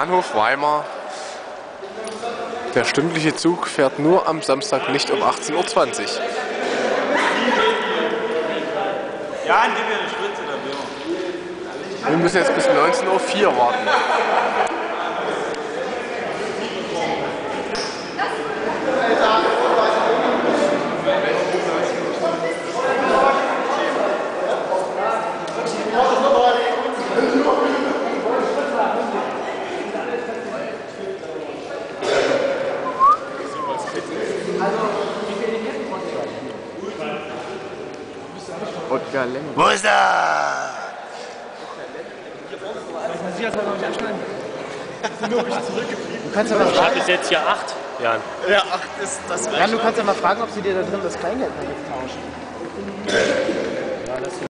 Bahnhof Weimar. Der stündliche Zug fährt nur am Samstag nicht um 18:20 Uhr. Ja, gib mir eine Spritze dafür. Wir müssen jetzt bis 19:04 Uhr warten. Wo ist er? Du kannst ja mal Ich habe fragen, bis jetzt hier 8, Jan. Ja, 8 ist das. Jan, du kannst ja mal fragen, ob sie dir da drin das Kleingeld noch jetzt tauschen.